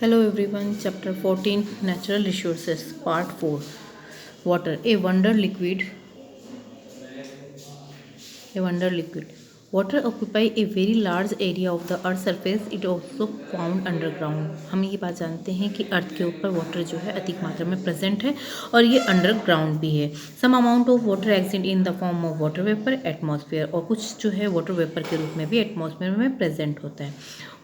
Hello everyone, chapter 14 Natural Resources, part 4 Water, a wonder liquid. A wonder liquid. Water occupy a very large area of the earth surface. It also found underground. हम ये बात जानते हैं कि अर्थ के ऊपर water जो है अधिक मात्रा में प्रेजेंट है और ये अंडरग्राउंड भी है. Some amount of water exist in the form of water vapour atmosphere, और कुछ जो है वाटर वेपर के रूप में भी एटमॉस्फेयर में प्रेजेंट होता है.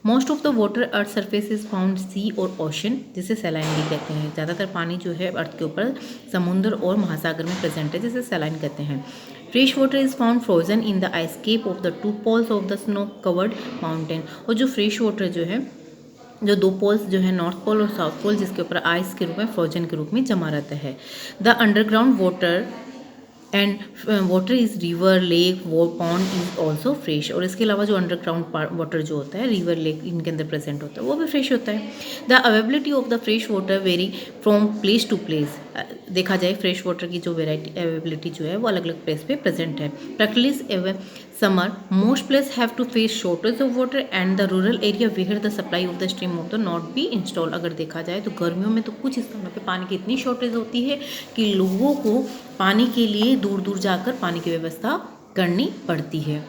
Most of the water earth surface is found sea और ओशन, जिसे सैलाइन भी कहते हैं. ज़्यादातर पानी जो है अर्थ के ऊपर समुद्र और महासागर में प्रेजेंट है, जिसे सैलाइन कहते हैं. Fresh water is found frozen in the ice cap of the two poles of the snow covered mountain. और जो फ्रेश वाटर जो है, जो दो पोल्स जो है नॉर्थ पोल और साउथ पोल, जिसके ऊपर आइस के रूप में फ्रोजन के रूप में जमा रहता है. The underground water and water is river lake pond is also fresh. और इसके अलावा जो अंडरग्राउंड वाटर जो होता है, रिवर लेक इनके अंदर प्रेजेंट होता है, वो भी फ्रेश होता है. The availability of the fresh water very from place to place. देखा जाए फ्रेश वाटर की जो वेराइटी अवेलेबिलिटी जो है वो अलग अलग प्लेस पे प्रेजेंट है. प्रैक्टिकली एवं summer most place have to face shortage of water and the rural area where the supply of the stream of the not be install. अगर देखा जाए तो गर्मियों में तो कुछ स्थानों पे पानी की इतनी शॉर्टेज होती है कि लोगों को पानी के लिए दूर दूर जाकर पानी की व्यवस्था करनी पड़ती है.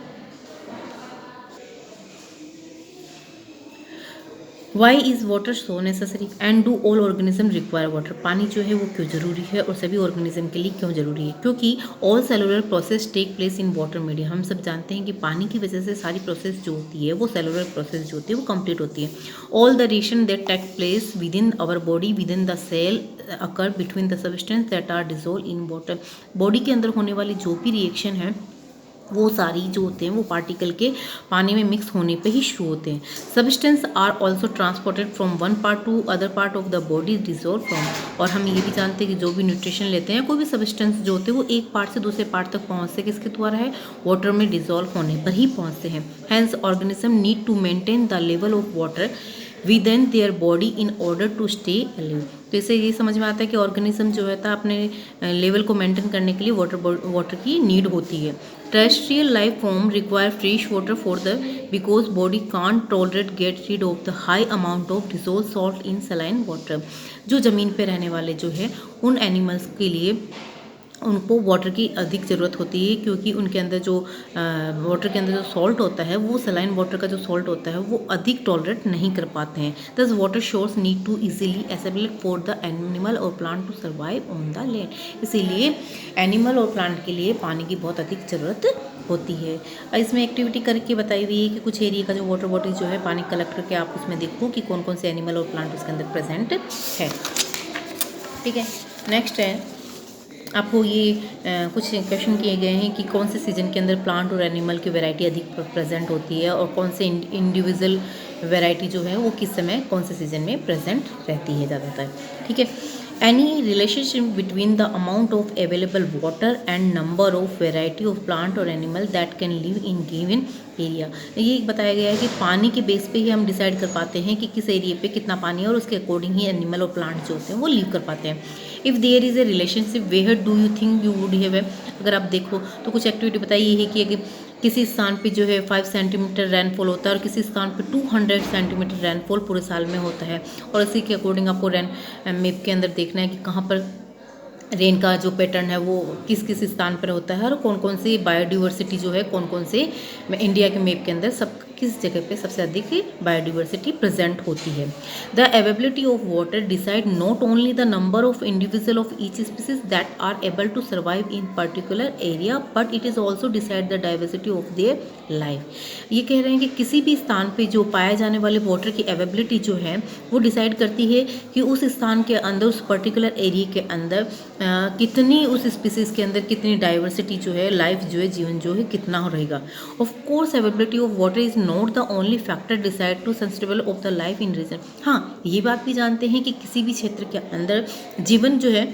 Why is water so necessary and do all organism require water. पानी जो है वो क्यों ज़रूरी है और सभी ऑर्गेनिज्म के लिए क्यों ज़रूरी है? क्योंकि all cellular process take place in water medium. हम सब जानते हैं कि पानी की वजह से सारी प्रोसेस जो होती है वो सेलुलर प्रोसेस जो होती है वो कंप्लीट होती है. All the reaction that take place within our body within the cell occur between the substance that are dissolve in water. Body के अंदर होने वाली जो भी रिएक्शन है वो सारी जो होते हैं वो पार्टिकल के पानी में मिक्स होने पे ही शुरू होते हैं. Substance are also transported from one part to other part of the body dissolve from. और हम ये भी जानते हैं कि जो भी न्यूट्रिशन लेते हैं, कोई भी सब्सटेंस जो होते हैं वो एक पार्ट से दूसरे पार्ट तक पहुँचते किसके द्वारा है? वाटर में डिजोल्व होने पर ही पहुँचते हैं. Hence organism need to maintain the level of water within their body in order to stay alive. तो इससे ये समझ में आता है कि ऑर्गेनिज्म जो है अपने लेवल को मेंटेन करने के लिए वाटर की नीड होती है. Terrestrial life form require fresh water for the because body can't tolerate get rid of the high amount of dissolve salt in saline water. जो ज़मीन पे रहने वाले जो है उन एनिमल्स के लिए उनको वाटर की अधिक ज़रूरत होती है, क्योंकि उनके अंदर जो वाटर के अंदर जो सॉल्ट होता है वो सलाइन वाटर का जो सॉल्ट होता है वो अधिक टॉलरेट नहीं कर पाते हैं. This water source need to easily accessible for the animal और plant to survive on the land. इसीलिए एनिमल और प्लांट के लिए पानी की बहुत अधिक ज़रूरत होती है. इसमें एक्टिविटी करके बताई हुई है कि कुछ एरिया का जो वाटर बॉडी जो है पानी कलेक्ट करके आप उसमें देखो कि कौन कौन से एनिमल और प्लांट उसके अंदर प्रेजेंट है. ठीक है, नेक्स्ट है आपको ये कुछ क्वेश्चन किए गए हैं कि कौन से सीजन के अंदर प्लांट और एनिमल की वैरायटी अधिक प्रेजेंट होती है और कौन से इंडिविजुअल वैरायटी जो है वो किस समय कौन से सीजन में प्रेजेंट रहती है ज़्यादातर. ठीक है. Any relationship between the amount of available water and number of variety of plant और animal that can live in given area. ये बताया गया है कि पानी के बेस पे ही हम डिसाइड कर पाते हैं कि किस एरिया पे कितना पानी है और उसके अकॉर्डिंग ही एनिमल और प्लांट जो होते हैं वो लिव कर पाते हैं. If there is a relationship where do you think you would have. अगर आप देखो तो कुछ एक्टिविटी बताई है कि अगर किसी स्थान पे जो है 5 सेंटीमीटर रेनफॉल होता है और किसी स्थान पे 200 सेंटीमीटर रेनफॉल पूरे साल में होता है, और इसी के अकॉर्डिंग आपको रेन मैप के अंदर देखना है कि कहाँ पर रेन का जो पैटर्न है वो किस किस स्थान पर होता है और कौन कौन सी बायोडिवर्सिटी जो है कौन कौन से इंडिया के मैप के अंदर सब किस जगह पे सबसे अधिक बायोडिवर्सिटी प्रेजेंट होती है. The availability of water decide not only the number of individual of each species that are able to survive in particular area but it is also decide the diversity of their life. ये कह रहे हैं कि किसी भी स्थान पे जो पाए जाने वाले वाटर की अवेलेबिलिटी जो है वो डिसाइड करती है कि उस स्थान के अंदर उस पर्टिकुलर एरिया के अंदर कितनी उस स्पीसीज के अंदर कितनी डाइवर्सिटी जो है लाइफ जो है जीवन जो है कितना रहेगा. Of course availability of water is not the only factor decide to sustainable of the life in region. हाँ, ये बात भी जानते हैं कि किसी भी क्षेत्र के अंदर जीवन जो है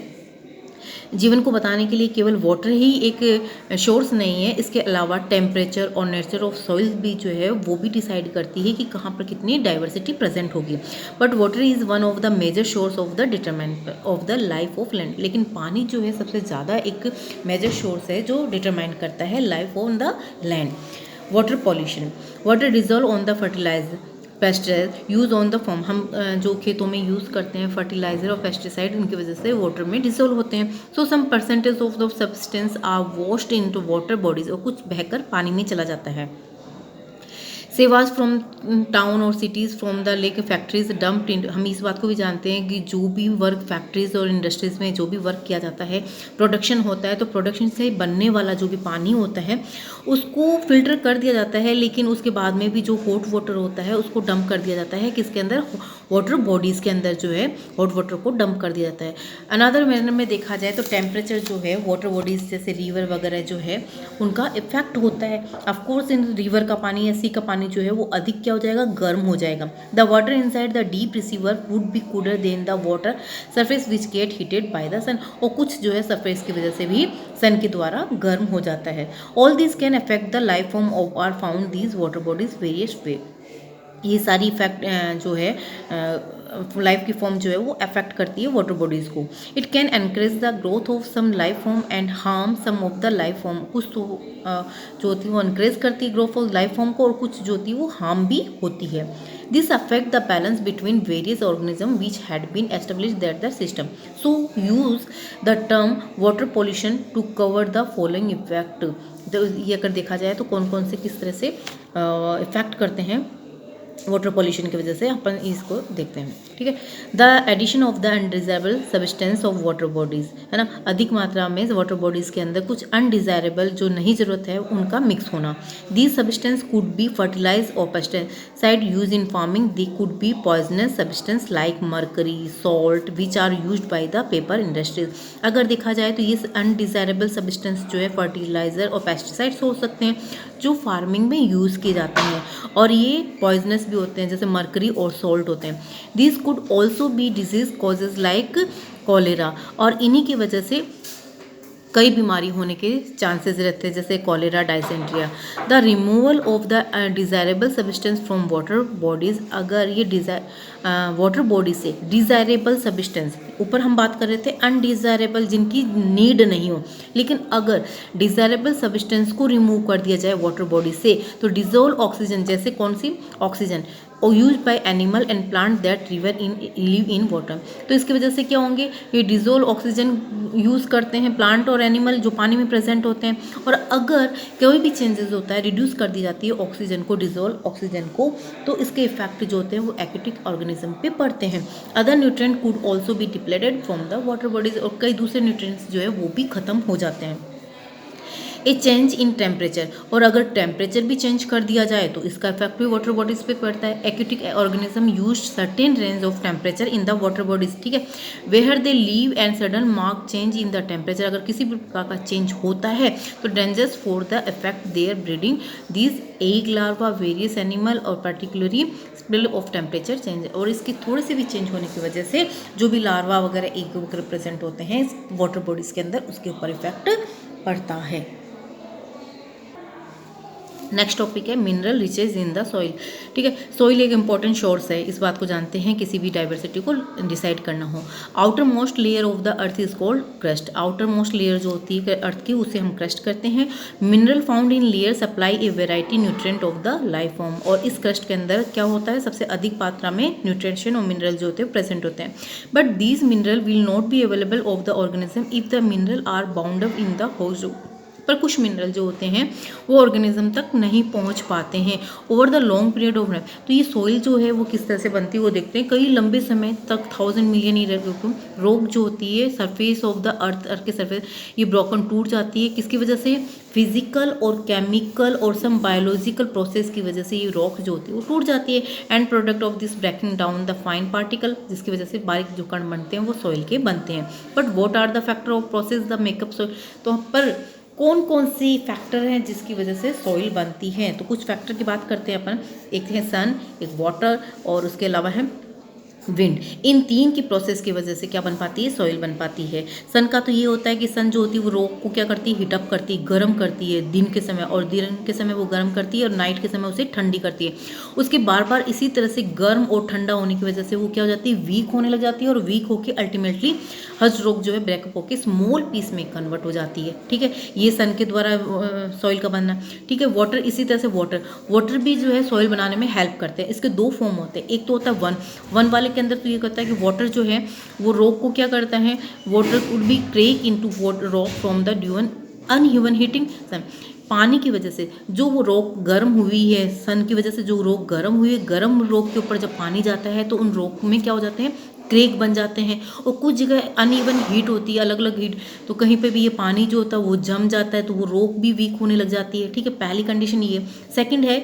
जीवन को बताने के लिए केवल वाटर ही एक सोर्स नहीं है, इसके अलावा टेम्परेचर और नेचर ऑफ सॉइल भी जो है वो भी डिसाइड करती है कि कहाँ पर कितनी डाइवर्सिटी प्रेजेंट होगी. But water is one of the major source of the determine of the life of land. लेकिन पानी जो है सबसे ज़्यादा एक मेजर सोर्स है जो डिटरमाइन करता है life on the land. Water pollution. Water dissolve on the fertiliser pesticide use on the farm, हम जो खेतों में यूज़ करते हैं फर्टिलाइजर और पेस्टिसाइड, उनकी वजह से वाटर में डिसॉल्व होते हैं। So some percentage of the substance are washed into water bodies, और कुछ बहकर पानी में चला जाता है। सेवाज फ्रॉम टाउन और cities from the lake factories dumped in, हम इस बात को भी जानते हैं कि जो भी वर्क फैक्ट्रीज और इंडस्ट्रीज़ में जो भी वर्क किया जाता है, प्रोडक्शन होता है, तो प्रोडक्शन से बनने वाला जो भी पानी होता है उसको फिल्टर कर दिया जाता है, लेकिन उसके बाद में भी जो हॉट वाटर होता है उसको डंप कर दिया जाता है किसके अंदर, वाटर बॉडीज़ के अंदर जो है हॉट वाटर को डंप कर दिया जाता है। अनदर मैनर में देखा जाए तो टेम्परेचर जो है वाटर बॉडीज़ जैसे रिवर वगैरह जो है उनका इफेक्ट होता है। ऑफकोर्स इन रिवर का पानी या सी का पानी जो है वो अधिक क्या हो जाएगा, गर्म हो जाएगा। The water inside the deep receiver would be cooler than the water surface which get heated by the sun, और कुछ जो है सरफेस की वजह से भी सन के द्वारा गर्म हो जाता है। All this can affect the life form of are found these water bodies various way, ये सारी इफेक्ट जो है लाइफ की फॉर्म जो है वो अफेक्ट करती है वाटर बॉडीज़ को। It can encourage the growth of some life form and harm some of the life form, कुछ तो जो होती है वो एनकरेज करती है ग्रोथ ऑफ लाइफ फॉर्म को, और कुछ जो होती है वो हार्म भी होती है। This affect the balance between various organism which had been establish that the system, so use the term water pollution to cover the following effect. तो ये अगर देखा जाए तो कौन कौन से किस तरह से इफेक्ट करते हैं वाटर पॉल्यूशन की वजह से, अपन इसको देखते हैं। ठीक है, the addition of the undesirable substance of water bodies, है ना, अधिक मात्रा में वाटर बॉडीज़ के अंदर कुछ अनडिजायरेबल जो नहीं ज़रूरत है उनका मिक्स होना। These substance could be fertilize और pesticide use in farming, they could be poisonous substance like mercury salt which are use by the paper industries. अगर देखा जाए तो ये अनडिजायरेबल सब्सटेंस जो है फर्टिलाइजर और पेस्टिसाइड्स हो सकते हैं जो फार्मिंग में यूज़ किए जाते हैं, और ये पॉइजनस भी होते हैं जैसे मर्करी और सॉल्ट होते हैं। This could also be disease causes like cholera, और इन्हीं की वजह से कई बीमारी होने के चांसेस रहते हैं जैसे cholera, dysentery. The removal of the desirable substance from water bodies, अगर ये वाटर बॉडी से डिज़ायरेबल सब्सटेंस, ऊपर हम बात कर रहे थे अनडिज़ायरेबल जिनकी नीड नहीं हो, लेकिन अगर डिज़ायरेबल सब्सटेंस को रिमूव कर दिया जाए वाटर बॉडी से तो डिजोल्व ऑक्सीजन, जैसे कौन सी ऑक्सीजन, और use by animal and plant that river in live in water, तो इसकी वजह से क्या होंगे, ये डिजोल्व ऑक्सीजन यूज़ करते हैं प्लांट और एनिमल जो पानी में प्रेजेंट होते हैं, और अगर कोई भी चेंजेस होता है, रिड्यूस कर दी जाती है ऑक्सीजन को, डिजोल्व ऑक्सीजन को, तो इसके इफेक्ट जो होते हैं वो एक्वेटिक ऑर्गेनिज्म पे पड़ते हैं। Other nutrient could also be depleted from the water bodies, और कई दूसरे न्यूट्रिएंट्स जो है वो भी खत्म हो जाते हैं। ए चेंज इन टेम्परेचर, और अगर टेम्परेचर भी चेंज कर दिया जाए तो इसका इफेक्ट भी वाटर बॉडीज पे पड़ता है। Aquatic organism use certain range of temperature in the water bodies, ठीक है, where they live and sudden mark change in the temperature, अगर किसी भी प्रकार का चेंज होता है तो dangers for the effect their breeding these egg larva various animal, और particularly spill of temperature change, और इसकी थोड़े से भी चेंज होने की वजह से जो भी लार्वा वगैरह एग वगैरह प्रेजेंट होते हैं वाटर बॉडीज के अंदर उसके ऊपर इफेक्ट पड़ता है। नेक्स्ट टॉपिक है mineral riches in the soil. ठीक है, सॉइल एक इंपॉर्टेंट सोर्स है, इस बात को जानते हैं किसी भी डाइवर्सिटी को डिसाइड करना हो। Outer most layer of the earth is called crust, outer most layer जो होती है अर्थ की उसे हम क्रस्ट करते हैं। Mineral found in layer supply a variety nutrient of the life form, और इस क्रस्ट के अंदर क्या होता है, सबसे अधिक मात्रा में न्यूट्रिएंट्स और मिनरल जो होते हैं प्रेजेंट होते हैं। But these mineral will not be available of the organism if the mineral are bound up in the host, पर कुछ मिनरल जो होते हैं वो ऑर्गेनिज्म तक नहीं पहुंच पाते हैं over the long period of time. तो ये सॉइल जो है वो किस तरह से बनती है वो देखते हैं, कई लंबे समय तक 1000 मिलियन ईयर रॉक जो होती है सरफेस ऑफ द अर्थ के सरफेस ये ब्रोकन टूट जाती है, किसकी वजह से, फिजिकल और केमिकल और सम बायोलॉजिकल प्रोसेस की वजह से ये रॉक जो होती है वो टूट जाती है। End product of this breaking down the fine particle, जिसकी वजह से बारीक जो कण बनते हैं वो सॉइल के बनते हैं। But what are the factor of process the makeup soil, तो पर कौन कौन सी फैक्टर हैं जिसकी वजह से सॉइल बनती है, तो कुछ फैक्टर की बात करते हैं अपन, एक है सन, एक वाटर, और उसके अलावा है विंड। इन तीन की प्रोसेस की वजह से क्या बन पाती है, सॉइल बन पाती है। सन का तो ये होता है कि सन जो होती है वो रॉक को क्या करती है, हीटअप करती है, गर्म करती है दिन के समय, और दिन के समय वो गर्म करती है और नाइट के समय उसे ठंडी करती है। उसके बार बार इसी तरह से गर्म और ठंडा होने की वजह से वो क्या हो जाती है, वीक होने लग जाती है, और वीक होकर अल्टीमेटली हज रॉक जो है ब्रेकअप होकर स्मॉल पीस में कन्वर्ट हो जाती है। ठीक है, ये सन के द्वारा सॉइल का बनना। ठीक है, वाटर इसी तरह से वाटर भी जो है सॉइल बनाने में हेल्प करते हैं। इसके दो फॉर्म होते हैं, एक तो होता है वन वाले के अंदर तो ये करता है कि वाटर जो है वो रॉक को क्या करता है, water would be crack into rock from the dune unhuman heating sun. पानी की वजह से जो वो रॉक गर्म हुई है, सन की वजह से जो रॉक गर्म हुई है, गर्म रॉक के ऊपर जब पानी जाता है तो उन रॉक में क्या हो जाते हैं, क्रेक बन जाते हैं। और कुछ जगह अनइवन हीट होती है, अलग अलग हीट, तो कहीं पे भी ये पानी जो होता है वो जम जाता है, तो वो रॉक भी वीक होने लग जाती है। ठीक है, पहली कंडीशन ये। सेकंड है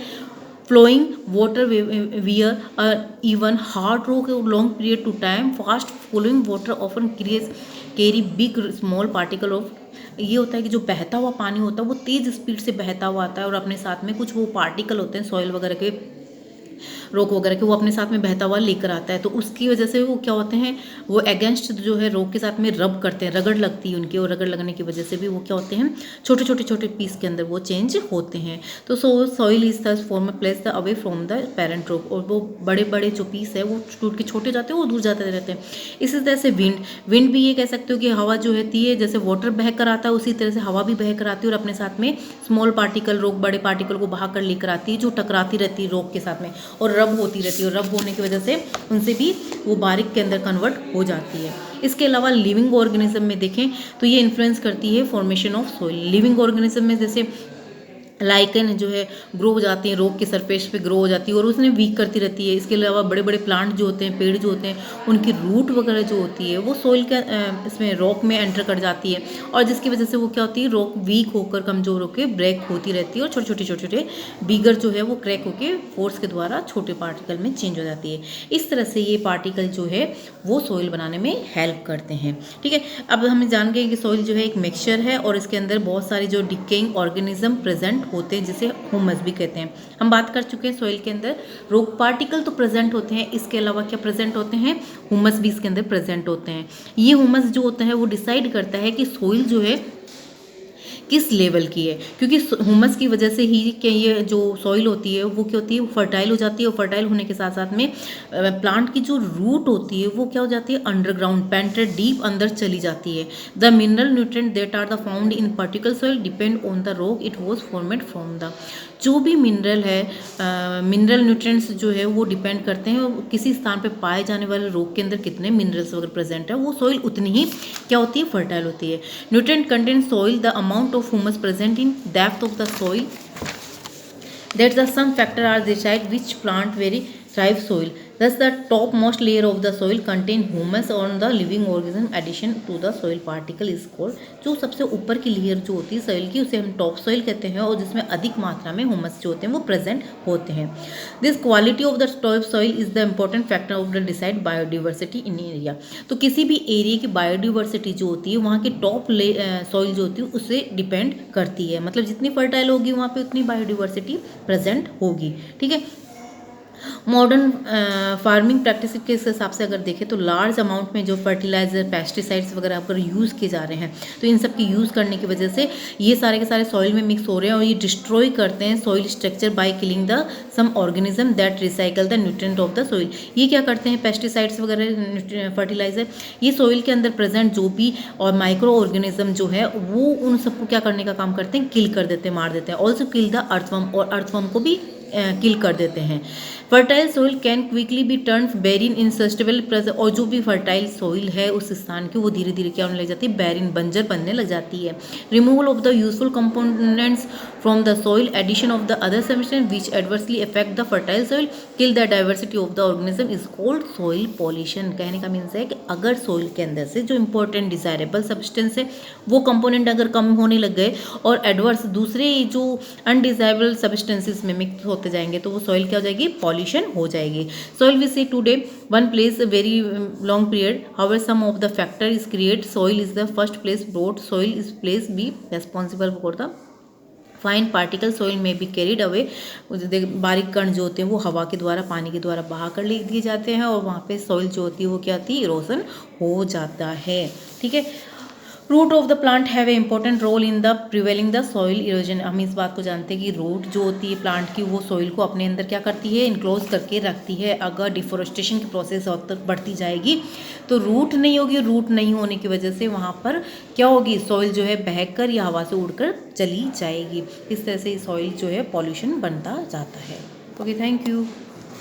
flowing water where even hard rock a long period to time. Fast flowing water often carry big small particle of, ये होता है कि जो बहता हुआ पानी होता है वो तेज स्पीड से बहता हुआ आता है और अपने साथ में कुछ वो पार्टिकल होते हैं सॉइल वगैरह के, रोक वगैरह के, वो अपने साथ में बहता हुआ लेकर आता है। तो उसकी वजह से वो क्या होते हैं, वो अगेंस्ट जो है रोक के साथ में रब करते हैं, रगड़ लगती है उनकी, और रगड़ लगने की वजह से भी वो क्या होते हैं, छोटे छोटे छोटे पीस के अंदर वो चेंज होते हैं। तो soil is the form place the away from the parent रोक, और वो बड़े बड़े जो पीस है वो टूट के छोटे जाते हैं, वो दूर जाते रहते हैं। इसी तरह से विंड भी ये कह सकते हो कि हवा जो रहती है, जैसे वाटर बह कर आता है उसी तरह से हवा भी बह कर आती है और अपने साथ में स्मॉल पार्टिकल रोक बड़े पार्टिकल को बहा कर लेकर आती है, जो टकराती रहती है रोक के साथ में और रब होती रहती है, और रब होने की वजह से उनसे भी वो बारीक के अंदर कन्वर्ट हो जाती है। इसके अलावा लिविंग ऑर्गेनिज्म में देखें तो ये इन्फ्लुएंस करती है formation of soil. Living organism में जैसे लाइकन जो है ग्रो हो जाती है, रॉक के सरफेस पे ग्रो हो जाती है और उसने वीक करती रहती है। इसके अलावा बड़े बड़े प्लांट जो होते हैं, पेड़ जो होते हैं, उनकी रूट वगैरह जो होती है वो सॉइल के इसमें रॉक में एंटर कर जाती है, और जिसकी वजह से वो क्या होती है, रॉक वीक होकर कमजोर होकर ब्रेक होती रहती है और छोटे छोटे बीगर जो है वो क्रैक होकर फोर्स के द्वारा छोटे पार्टिकल में चेंज हो जाती है। इस तरह से ये पार्टिकल जो है वो सॉइल बनाने में हेल्प करते हैं। ठीक है, अब हम जान गए कि सॉइल जो है एक मिक्सचर है और इसके अंदर बहुत सारे जो डिकेइंग ऑर्गेनिज्म प्रेजेंट होते हैं, जिसे ह्यूमस भी कहते हैं। हम बात कर चुके हैं सॉइल के अंदर रॉक पार्टिकल तो प्रेजेंट होते हैं, इसके अलावा क्या प्रेजेंट होते हैं, ह्यूमस भी इसके अंदर प्रेजेंट होते हैं। ये ह्यूमस जो होता है वो डिसाइड करता है कि सॉइल जो है किस लेवल की है, क्योंकि ह्यूमस की वजह से ही कि ये जो सॉइल होती है वो क्या होती है, फर्टाइल हो जाती है, और फर्टाइल होने के साथ साथ में प्लांट की जो रूट होती है वो क्या हो जाती है, अंडरग्राउंड पेंट्रेट डीप अंदर चली जाती है। The mineral nutrient that are the found in particular soil depend on the rock it was formed from the. जो भी मिनरल है, मिनरल न्यूट्रिएंट्स जो है वो डिपेंड करते हैं किसी स्थान पे पाए जाने वाले रॉक के अंदर कितने मिनरल्स वगैरह प्रेजेंट है, वो सॉइल उतनी ही क्या होती है, फर्टाइल होती है। Nutrient contain soil the amount of humus present in depth of the soil, that the some factor are decide which plant very thrive soil. Thus the topmost layer of the soil contain humus on the living organism addition to the soil particle is called, जो सबसे ऊपर की layer जो होती है soil की उसे हम टॉप सॉइल कहते हैं, और जिसमें अधिक मात्रा में ह्यूमस जो होते हैं वो प्रेजेंट होते हैं। This quality of the top soil is the important factor of the decide biodiversity in area. तो किसी भी एरिया की बायोडिवर्सिटी जो होती है वहाँ की टॉप सॉइल जो होती है उससे डिपेंड करती है, मतलब जितनी फर्टाइल होगी वहाँ पे उतनी बायोडिवर्सिटी प्रेजेंट होगी। ठीक है, मॉडर्न फार्मिंग प्रैक्टिस के हिसाब से अगर देखें तो लार्ज अमाउंट में जो फर्टिलाइजर, पेस्टिसाइड्स वगैरह अगर यूज़ किए जा रहे हैं, तो इन सब की यूज़ करने की वजह से ये सारे के सारे सॉइल में मिक्स हो रहे हैं और ये डिस्ट्रॉय करते हैं soil structure by killing the some organism that recycle the nutrient of the soil. ये क्या करते हैं, पेस्टिसाइड्स वगैरह, फर्टिलाइजर, ये सॉइल के अंदर प्रेजेंट जो भी और माइक्रो ऑर्गेनिज्म जो है वो उन सबको क्या करने का काम करते हैं, किल कर देते हैं, मार देते हैं। ऑल्सो किल द अर्थवर्म, और अर्थवर्म को भी किल कर देते हैं। Fertile soil can quickly be turn Bahrain in sustainable present, और जो भी फर्टाइल सोइल है उस स्थान की वो धीरे धीरे क्या होने लग जाती है, बैरिन, बंजर बनने लग जाती है। Removal of the useful components from the soil, addition of the other substance which adversely affect the fertile soil, kill the diversity of the organism is called soil pollution. कहने का मीन्स है कि अगर सोइल के अंदर से जो important desirable substance है वो कंपोनेंट अगर कम होने लग गए और एडवर्स दूसरे जो अनडिजायरेबल सब्सटेंसेस में मिक्स होते जाएंगे तो वो सॉइल क्या हो जाएगी, पॉल्यूशन हो जाएगी। Soil we see today one place very long period, however some of the factor is create soil is the first place broad, soil is place be responsible for the fine particle soil में be carried away, बारीक कण जो होते हैं वो हवा के द्वारा, पानी के द्वारा बहा कर ले दिए जाते हैं और वहाँ पे सॉइल जो होती है वो क्या होती है, इरोजन हो जाता है। ठीक है। Root of the plant have a important role in the prevailing the soil erosion. हम इस बात को जानते हैं कि रूट जो होती है प्लांट की वो सॉइल को अपने अंदर क्या करती है, इनक्लोज करके रखती है। अगर डिफोरेस्टेशन की प्रोसेस और तक बढ़ती जाएगी तो रूट नहीं होगी, रूट नहीं होने की वजह से वहाँ पर क्या होगी, सॉइल जो है बहकर या हवा से उड़कर चली जाएगी। इस तरह से सॉइल जो है पॉल्यूशन बनता जाता है। Okay, thank you.